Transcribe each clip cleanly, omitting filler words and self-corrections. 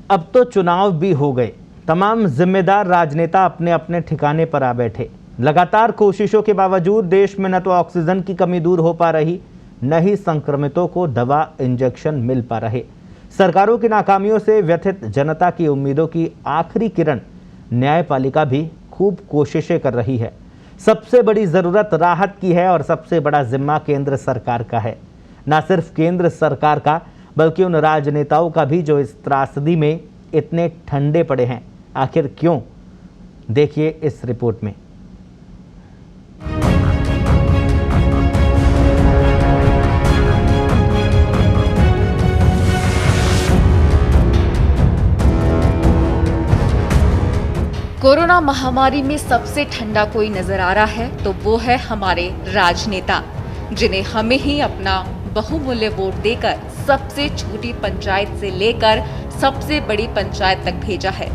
अब तो चुनाव भी हो गए, तमाम जिम्मेदार राजनेता अपने अपने ठिकाने पर आ बैठे। लगातार कोशिशों के बावजूद देश में न तो ऑक्सीजन की कमी दूर हो पा रही, न ही संक्रमितों को दवा इंजेक्शन मिल पा रहे। सरकारों की नाकामियों से व्यथित जनता की उम्मीदों की आखिरी किरण न्यायपालिका भी खूब कोशिशें कर रही है। सबसे बड़ी जरूरत राहत की है और सबसे बड़ा जिम्मा केंद्र सरकार का है। न सिर्फ केंद्र सरकार का, बल्कि उन राजनेताओं का भी जो इस त्रासदी में इतने ठंडे पड़े हैं। आखिर क्यों? देखिए इस रिपोर्ट में। कोरोना महामारी में सबसे ठंडा कोई नजर आ रहा है तो वो है हमारे राजनेता, जिन्हें हमें ही अपना बहुमूल्य वोट देकर सबसे छोटी पंचायत से लेकर सबसे बड़ी पंचायत तक भेजा है।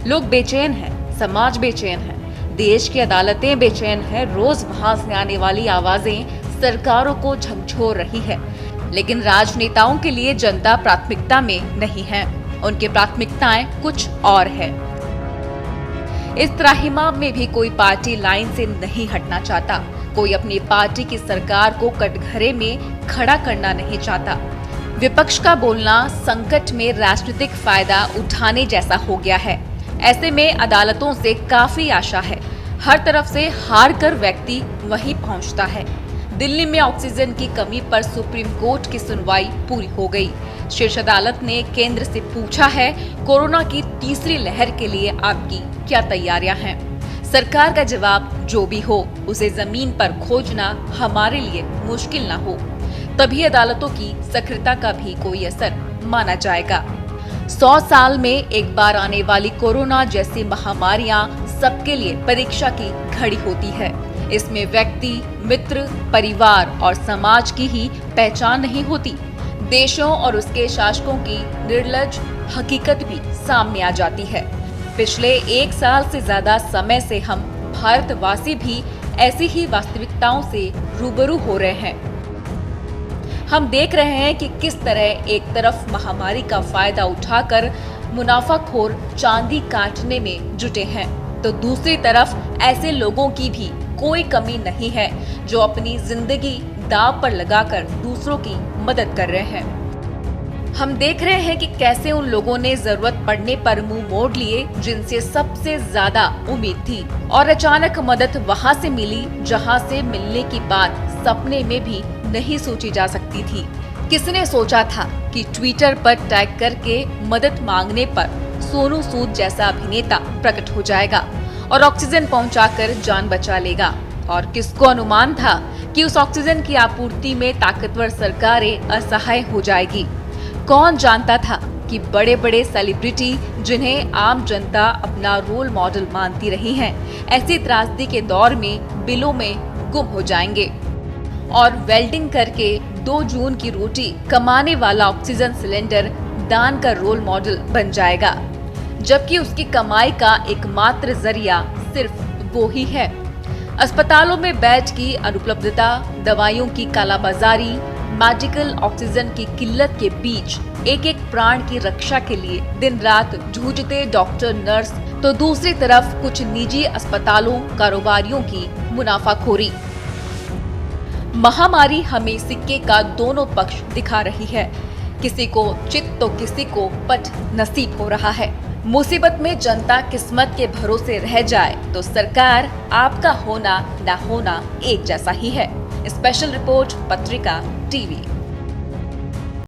लोग बेचैन हैं, समाज बेचैन है, देश की अदालतें बेचैन है। रोज वहां से आने वाली आवाजें सरकारों को झकझोर रही है, लेकिन राजनेताओं के लिए जनता प्राथमिकता में नहीं है। उनकी प्राथमिकताएं कुछ और है। इस त्राहिमाम में भी कोई पार्टी लाइन से नहीं हटना चाहता। कोई अपनी पार्टी की सरकार को कटघरे में खड़ा करना नहीं चाहता। विपक्ष का बोलना संकट में राजनीतिक फायदा उठाने जैसा हो गया है। ऐसे में अदालतों से काफी आशा है। हर तरफ से हार कर व्यक्ति वहीं पहुंचता है। दिल्ली में ऑक्सीजन की कमी पर सुप्रीम कोर्ट की सुनवाई पूरी हो गई। शीर्ष अदालत ने केंद्र से पूछा है, कोरोना की तीसरी लहर के लिए आपकी क्या तैयारियां हैं? सरकार का जवाब जो भी हो, उसे जमीन पर खोजना हमारे लिए मुश्किल ना हो। तभी अदालतों की सक्रियता का भी कोई असर माना जाएगा। 100 साल में एक बार आने वाली कोरोना जैसी महामारियां सबके लिए परीक्षा की घड़ी होती है। इसमें व्यक्ति, मित्र, परिवार और समाज की ही पहचान नहीं होती। देशों और उसके शासकों की निर्लज हकीकत भी सामने आ जाती है। पिछले 1 साल से ज्यादा समय से हम भारतवासी भी ऐसी ही वास्तविकताओं से रूबरू हो रहे हैं। हम देख रहे हैं कि किस तरह एक तरफ महामारी का फायदा उठाकर मुनाफाखोर चांदी काटने में जुटे हैं, तो दूसरी तरफ ऐसे लोगों की भी कोई कमी नहीं है जो अपनी जिंदगी दांव पर लगाकर दूसरों की मदद कर रहे हैं। हम देख रहे हैं कि कैसे उन लोगों ने जरूरत पड़ने पर मुंह मोड़ लिए जिनसे सबसे ज्यादा उम्मीद थी, और अचानक मदद वहां से मिली जहां से मिलने की बात सपने में भी नहीं सोची जा सकती थी। किसने सोचा था कि ट्विटर पर टैग करके मदद मांगने पर सोनू सूद जैसा अभिनेता प्रकट हो जाएगा और ऑक्सीजन पहुंचाकर जान बचा लेगा? और किसको अनुमान था कि उस ऑक्सीजन की आपूर्ति में ताकतवर सरकारें असहाय हो जाएगी? कौन जानता था कि बड़े बड़े सेलिब्रिटी, जिन्हें आम जनता अपना रोल मॉडल मानती रही है, ऐसी त्रासदी के दौर में बिलों में गुम हो जाएंगे और वेल्डिंग करके 2 जून की रोटी कमाने वाला ऑक्सीजन सिलेंडर दान का रोल मॉडल बन जाएगा, जबकि उसकी कमाई का एकमात्र जरिया सिर्फ वो ही है। अस्पतालों में बेड की अनुपलब्धता, दवाइयों की कालाबाजारी, मेडिकल ऑक्सीजन की किल्लत के बीच एक एक प्राण की रक्षा के लिए दिन रात जूझते डॉक्टर, नर्स, तो दूसरी तरफ कुछ निजी अस्पतालों, कारोबारियों की मुनाफाखोरी। महामारी हमें सिक्के का दोनों पक्ष दिखा रही है। किसी को चित तो किसी को पट नसीब हो रहा है। मुसीबत में जनता किस्मत के भरोसे रह जाए तो सरकार आपका होना ना होना एक जैसा ही है। स्पेशल रिपोर्ट, पत्रिका टीवी।